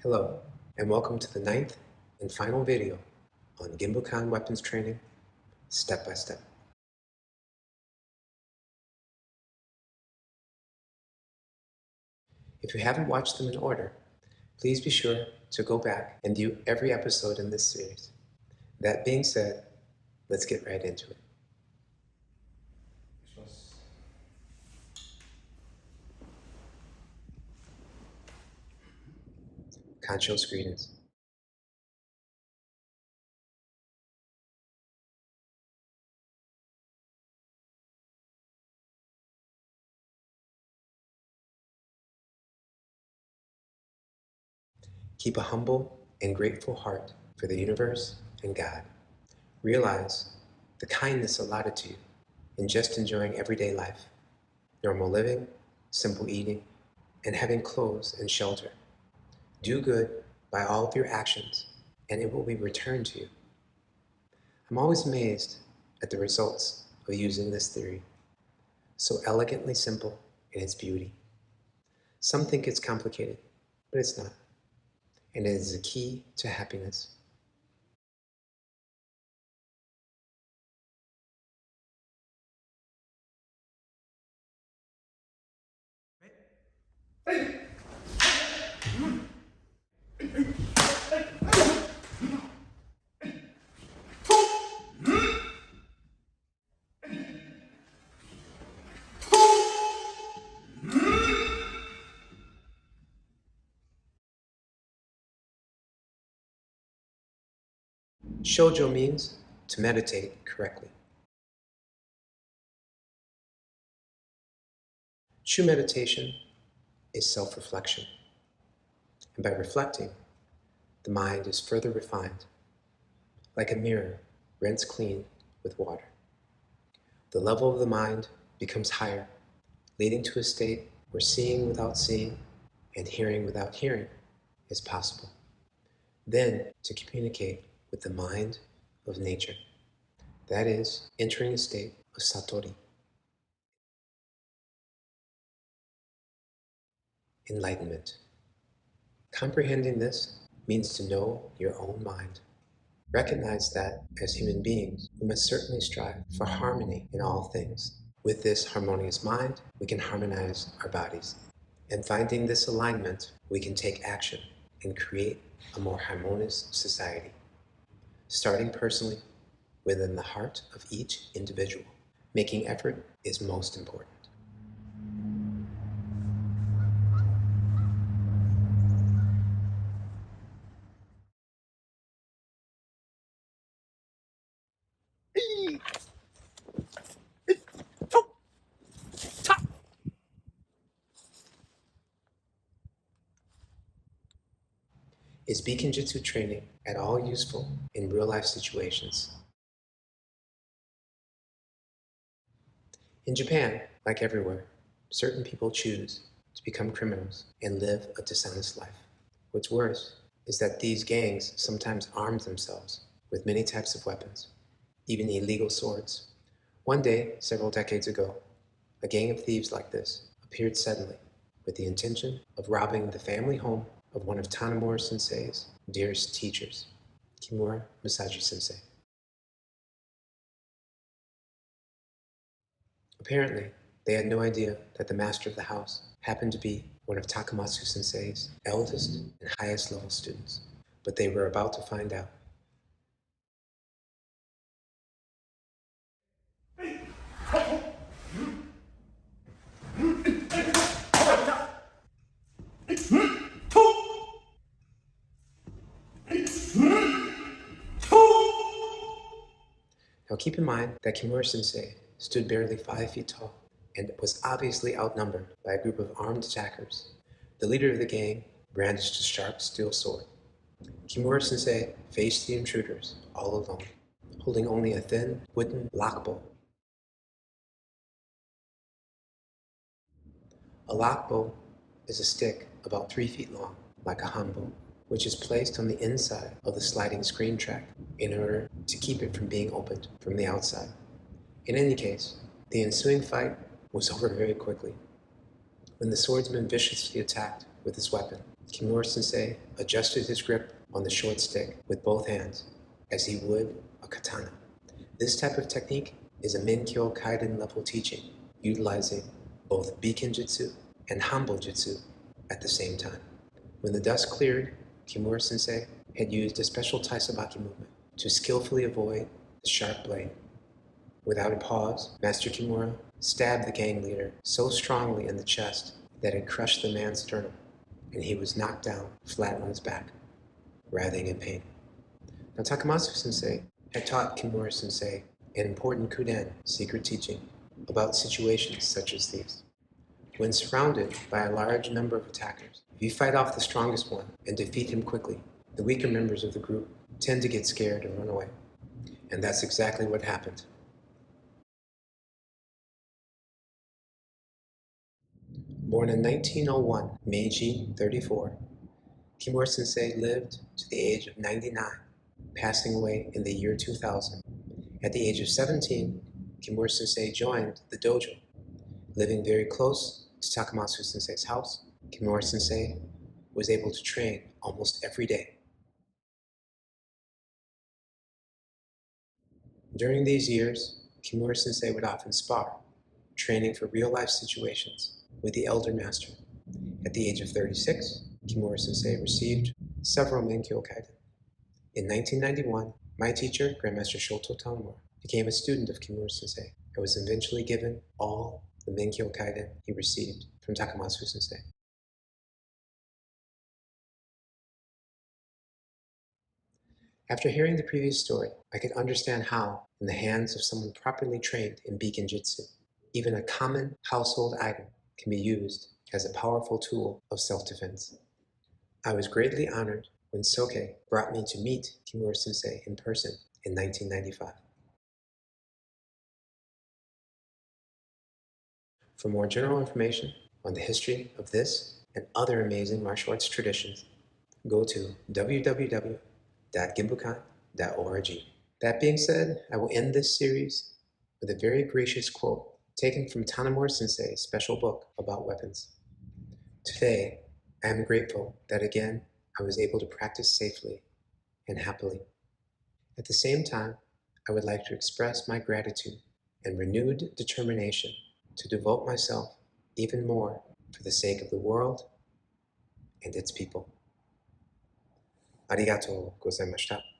Hello, and welcome to the 9th and final video on Genbukan weapons training, step by step. If you haven't watched them in order, please be sure to go back and view every episode in this series. That being said, let's get right into it. Kancho's greetings. Keep a humble and grateful heart for the universe and God. Realize the kindness allotted to you in just enjoying everyday life, normal living, simple eating, and having clothes and shelter. Do good by all of your actions, and it will be returned to you. I'm always amazed at the results of using this theory, so elegantly simple in its beauty. Some think it's complicated, but it's not, and it is the key to happiness. Shoujo means to meditate correctly. True meditation is self-reflection, and by reflecting, the mind is further refined, like a mirror rinsed clean with water. The level of the mind becomes higher, leading to a state where seeing without seeing and hearing without hearing is possible. Then to communicate with the mind of nature, that is, entering a state of satori, enlightenment. Comprehending this means to know your own mind. Recognize that, as human beings, we must certainly strive for harmony in all things. With this harmonious mind, we can harmonize our bodies. And finding this alignment, we can take action and create a more harmonious society. Starting personally, within the heart of each individual. Making effort is most important. Is Bikinjutsu training at all useful in real-life situations? In Japan, like everywhere, certain people choose to become criminals and live a dishonest life. What's worse is that these gangs sometimes arm themselves with many types of weapons, even illegal swords. One day, several decades ago, a gang of thieves like this appeared suddenly with the intention of robbing the family home of one of Tanemura Sensei's dearest teachers, Kimura Sensei. Apparently, they had no idea that the master of the house happened to be one of Takamatsu Sensei's eldest and highest level students, but they were about to find out. Now keep in mind that Kimura Sensei stood barely 5 feet tall and was obviously outnumbered by a group of armed attackers. The leader of the gang brandished a sharp steel sword. Kimura Sensei faced the intruders all alone, holding only a thin wooden lockbow. A lockbow is a stick about 3 feet long, like a hanbo, which is placed on the inside of the sliding screen track in order to keep it from being opened from the outside. In any case, the ensuing fight was over very quickly. When the swordsman viciously attacked with his weapon, Kimura Sensei adjusted his grip on the short stick with both hands, as he would a katana. This type of technique is a Menkyo Kaiden level teaching, utilizing both Bikinjutsu and Hanbo Jutsu at the same time. When the dust cleared, Kimura Sensei had used a special taisabaki movement to skillfully avoid the sharp blade. Without a pause, Master Kimura stabbed the gang leader so strongly in the chest that it crushed the man's sternum, and he was knocked down flat on his back, writhing in pain. Now Takamatsu Sensei had taught Kimura Sensei an important Kuden secret teaching about situations such as these. When surrounded by a large number of attackers, if you fight off the strongest one and defeat him quickly, the weaker members of the group tend to get scared and run away. And that's exactly what happened. Born in 1901, Meiji 34, Kimura Sensei lived to the age of 99, passing away in the year 2000. At the age of 17, Kimura Sensei joined the dojo. Living very close to Takamatsu Sensei's house, Kimura Sensei was able to train almost every day. During these years, Kimura Sensei would often spar, training for real-life situations with the elder master. At the age of 36, Kimura Sensei received several Menkyo Kaiden. In 1991, my teacher, Grandmaster Shoto Tanemura, became a student of Kimura Sensei and was eventually given all the Menkyo Kaiden he received from Takamatsu Sensei. After hearing the previous story, I could understand how, in the hands of someone properly trained in Bikinjutsu, even a common household item can be used as a powerful tool of self-defense. I was greatly honored when Soke brought me to meet Kimura Sensei in person in 1995. For more general information on the history of this and other amazing martial arts traditions, go to www.genbukan.org. That being said, I will end this series with a very gracious quote taken from Tanemura Sensei's special book about weapons. Today, I am grateful that again I was able to practice safely and happily. At the same time, I would like to express my gratitude and renewed determination to devote myself even more for the sake of the world and its people. ありがとうございました。